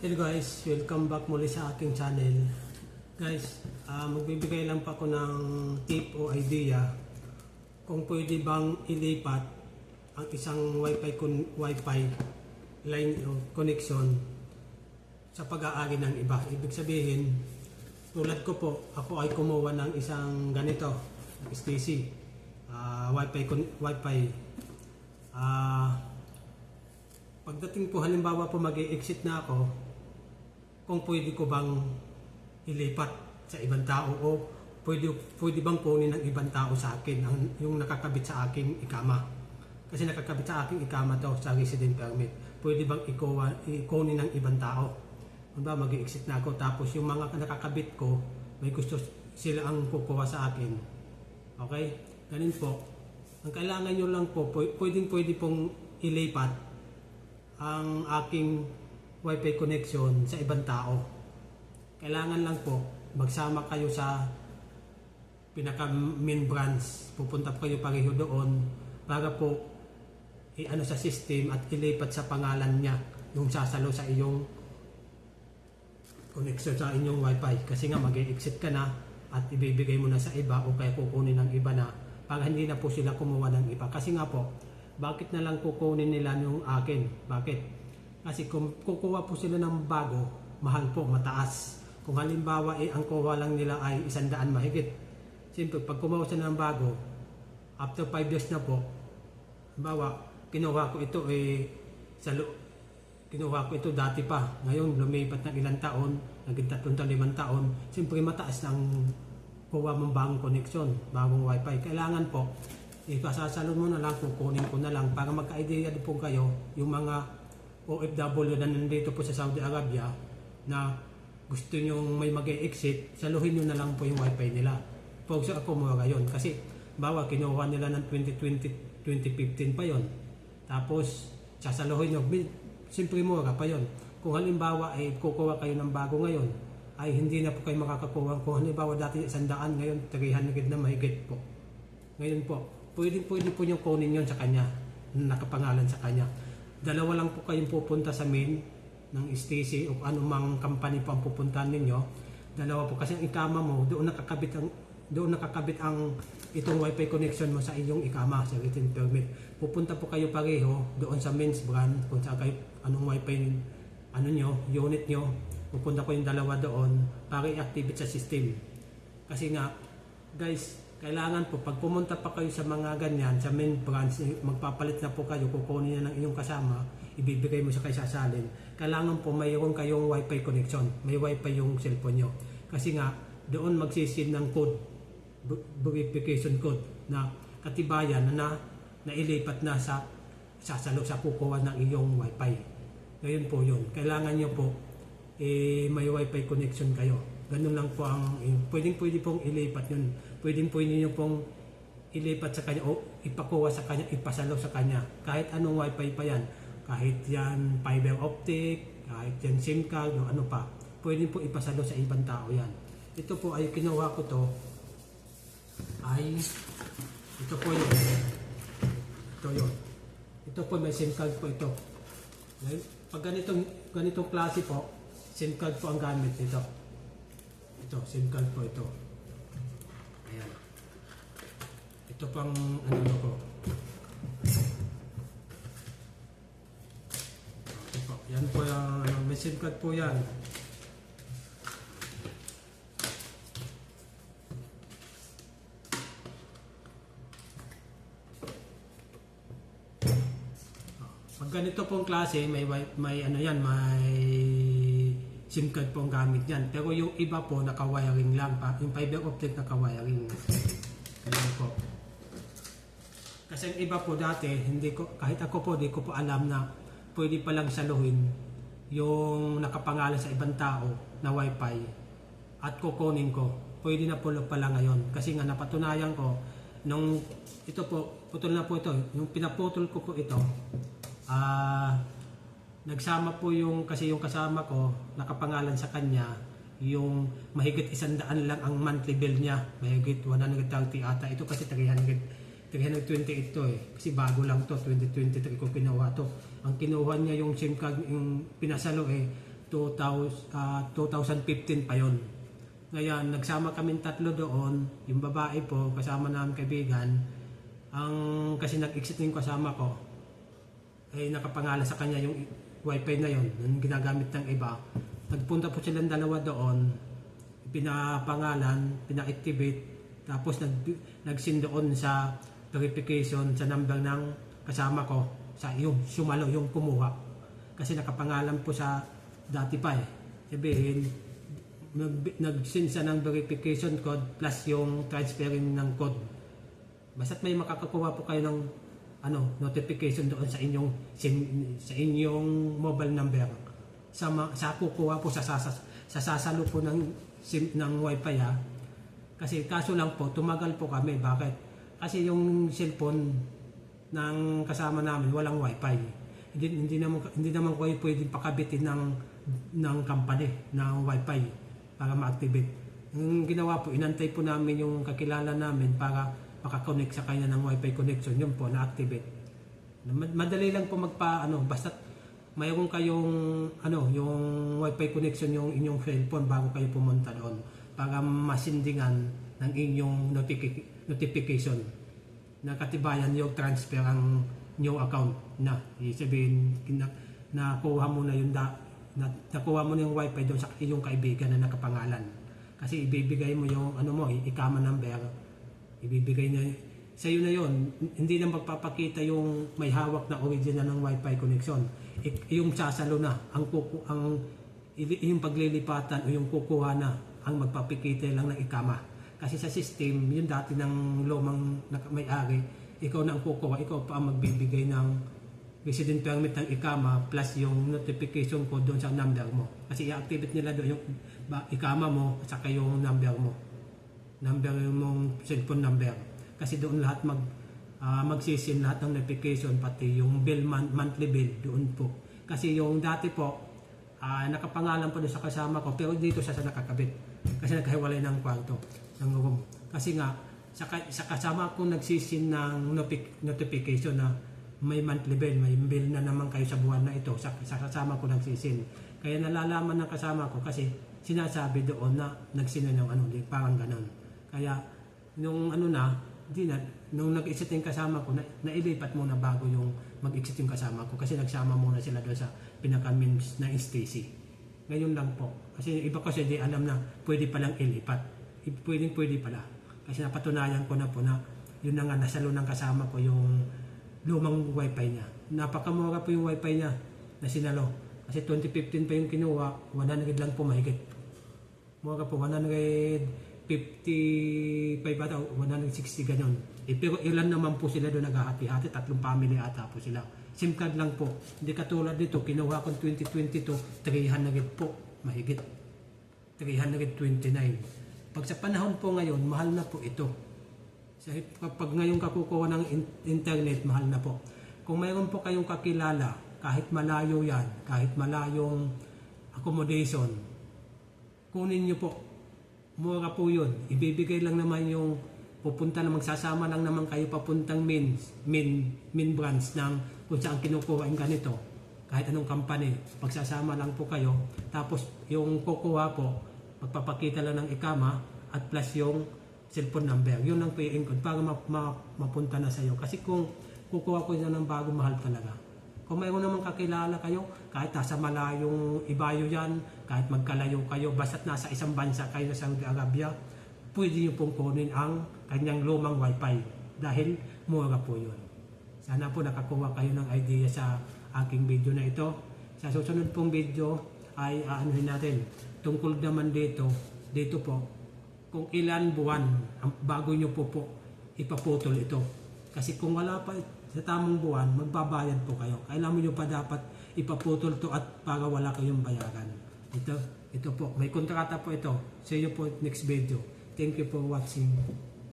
Hello guys, welcome back muli sa aking channel. Guys, magbibigay lang pa ako ng tip o idea kung pwede bang ilipat ang isang wifi line o connection sa pag-aari ng iba. Ibig sabihin, tulad ko po, ako ay kumuha ng isang ganito, STC, wifi. Pagdating po halimbawa po mag-i-exit na ako, kung pwede ko bang ilipat sa ibang tao o pwede bang kunin ng ibang tao sa akin yung nakakabit sa aking ikama. Kasi nakakabit sa aking ikama to sa resident permit. Pwede bang ikunin ng ibang tao? Diba, mag-i-exit na ako tapos yung mga nakakabit ko may gusto sila ang kukuha sa akin. Okay? Ganun po. Ang kailangan nyo lang po, pwede pong ilipat ang aking wifi connection sa ibang tao. Kailangan lang po magsama kayo sa pinaka main branch. Pupunta po kayo pareho doon para po i-ano sa system at ilipat sa pangalan niya yung sasalo sa iyong connection sa inyong wifi. Kasi nga mag-exit ka na at ibibigay mo na sa iba o kaya kukunin ng iba na para hindi na po sila kumuha ng iba. Kasi nga po, bakit na lang kukunin nila yung akin? Bakit? Kasi kung kukuha po sila ng bago, mahal po, mataas. Kung halimbawa ang kuha lang nila ay 100 mahigit. Siyempre, pag kumuha sila ng bago, after 5 years na po, halimbawa, kinuha ko ito kinuha ko ito dati pa. Ngayon, lumipat ng ilang taon, naging 3 taon, 5 taon. Siyempre, mataas ng kuha mong bagong connection, bagong wifi. Kailangan po, ipasasalo mo na lang, kukunin ko na lang para magka-idea din po kayo yung mga OFW na nandito po sa Saudi Arabia na gusto nyo may mag-exit, saluhin nyo na lang po yung wifi nila. Pag sa ako mura yun. Kasi bawa kinuha nila ng 2020, 2015 pa yon. Tapos sasaluhin nyo, simple mura pa yon. Kung halimbawa ay kukuha kayo ng bago ngayon, ay hindi na po kayo makakakuha. Kung halimbawa dati 100, ngayon 300 na mahigit po. Ngayon po, pwede po nyo kunin yun sa kanya, nakapangalan sa kanya. Dalawa lang po kayong pupunta sa main ng STC o anumang company po ang pupuntahan ninyo. Dalawa po kasi ang ikama mo, doon nakakabit ang itong wifi connection mo sa inyong ikama, sa written permit. Pupunta po kayo pareho doon sa mains brand, kung saan kayo, anong wifi unit nyo. Pupunta ko yung dalawa doon para i-activate sa system. Kasi nga, guys, kailangan po, pag pumunta pa kayo sa mga ganyan, sa main branch, magpapalit na po kayo, kukunin na ng inyong kasama, ibibigay mo sa kayo sasalin. Kailangan po mayroon kayong wifi connection, may wifi yung cellphone nyo. Kasi nga, doon magsisid ng code, verification code, na katibayan na nailipat na sa sasalo sa kukuha ng iyong wifi. Ngayon po yun. Kailangan nyo po, may wifi connection kayo. Ganun lang po ang, pwede pong ilipat yun. Pwede nyo pong ilipat sa kanya o ipakuha sa kanya, ipasalo sa kanya. Kahit anong wifi pa yan. Kahit yan fiber optic, kahit yan SIM card o ano pa. Pwede po ipasalo sa ibang tao yan. Ito po ay kinuha ko to. Ito po yun. Ito yun. Ito po may SIM card po ito. Pag ganitong klase po, SIM card po ang gamit nito. Ito, SIM card po ito. Ayan. Ito pang ano ko. Ito po. Yan po yung may SIM card po yan. Pag ganito pong klase, may ano yan, may SIM card po ang gamit yan. Pero yung iba po, naka-wiring lang pa. Yung fiber optic naka-wiring. Ganyan po. Kasi yung iba po dati, kahit ako po, di ko po alam na pwede palang saluhin yung nakapangalan sa ibang tao na wifi at kukunin ko. Pwede na po pala ngayon. Kasi nga napatunayan ko, nung ito po, putol na po ito. Yung pinaputol ko po ito, nagsama po kasi yung kasama ko, nakapangalan sa kanya, yung mahigit 100 lang ang monthly bill niya, mahigit 130 ata. Ito kasi 328 ito kasi bago lang to, 2023 ko kinuha to. Ang kinuha niya yung SIM card, yung pinasalo 2 2015 pa yon. Ngayon, nagsama kaming tatlo doon, yung babae po, kasama namin kaibigan, kasi nag-exit yung kasama ko, ay nakapangalan sa kanya yung wifi na yon, yung ginagamit ng iba. Nagpunta po silang dalawa doon, pinapangalan, pina-activate, tapos nag-send doon sa verification sa number ng kasama ko, sa yung sumalo, yung kumuha. Kasi nakapangalan po sa dati pa eh. Sabihin, nag-send siya ng verification code plus yung transferring ng code. Basta't may makakakuha po kayo ng notification doon sa inyong sa inyong mobile number. Sa kukuha po sa sasalo po ng wifi ha. Kasi kaso lang po, tumagal po kami. Bakit? Kasi yung cellphone ng kasama namin walang wifi. Hindi naman kayo pwedeng pakabitin ng company ng wifi para ma-activate. Yung ginawa po, inantay po namin yung kakilala namin para makakonect sa kanya ng wifi connection. Yun po, na-activate. Madali lang po basta mayroon kayong yung wifi connection yung inyong cellphone bago kayo pumunta doon para masindingan ng inyong notification na katibayan yung transfer ang new account na sabihin nakuha mo na nakuha mo na yung wifi doon sa iyong kaibigan na nakapangalan kasi ibibigay mo yung ikama number, ibibigay na sa iyo na yon. Hindi na magpapakita yung may hawak na original ng wifi connection, yung sasalo na yung paglilipatan o yung kukuha na ang magpapakita lang ng ikama. Kasi sa system, yung dati ng lumang may-ari, ikaw na ang kukuha, ikaw pa ang magbibigay ng resident permit ng ikama plus yung notification code doon sa number mo. Kasi i-activate nila doon yung ikama mo at saka yung number mo. Number mong cellphone number. Kasi doon lahat magsisin lahat ng notification, pati yung bill, monthly bill doon po. Kasi yung dati po, nakapangalan po doon sa kasama ko, pero dito siya sa nakakabit. Kasi nagkahiwalay ng kwarto, ng room. Kasi nga, sa kasama ko nagsisin ng notification na may monthly bill, may bill na naman kayo sa buwan na ito, sa kasama ko nagsisin. Kaya nalalaman ng kasama ko kasi sinasabi doon na nagsin na ng parang ganon. Kaya nung nung nag-exit yung kasama ko, nailipat muna bago yung mag-exit yung kasama ko kasi nagsama muna sila doon sa pinaka-means na Stacy. Ngayon lang po. Kasi iba kasi di alam na pwede palang ilipat. Pwede pala. Kasi napatunayan ko na po na yun na nga nasalo ng kasama ko yung lumang wifi niya. Napakamura po yung wifi niya na sinalo. Kasi 2015 pa yung kinuha, 100 lang po mahigit. Mura po, 155 ata, 160 ganyan. Pero ilan naman po sila doon naghahati-hati, 3 family ata po sila. SIM card lang po. Hindi katulad dito, kinuha ko 2022, 300 po, mahigit. 329. Pag sa panahon po ngayon, mahal na po ito. Kapag ngayon kakukuha ng internet, mahal na po. Kung mayroon po kayong kakilala, kahit malayo yan, kahit malayong accommodation, kunin nyo po. Mura po yun. Ibibigay lang naman yung pupunta na magsasama lang naman kayo papuntang main branch ng kung saan kinukuha yung ganito. Kahit anong company, magsasama lang po kayo. Tapos yung kukuha po, magpapakita lang ng ikama at plus yung cellphone number. Yun lang po yung code para mapunta na sa iyo. Kasi kung kukuha ko yan ng bago, mahal talaga. Kung mayroon naman kakilala kayo, kahit nasa malayong ibayo yan, kahit magkalayo kayo, basta't nasa isang bansa kayo sa Saudi Arabia, pwede nyo pong kunin ang kanyang lumang wifi dahil mura po yun. Sana po nakakuha kayo ng idea sa aking video na ito. Sa susunod pong video ay aanuhin natin. Tungkol naman dito po, kung ilan buwan bago nyo po ipaputol ito. Kasi kung wala pa sa tamang buwan, magbabayad po kayo. Kailangan nyo pa dapat ipaputol to at para wala kayong bayaran. Ito po, may kontrata po ito. See you po next video. Thank you for watching.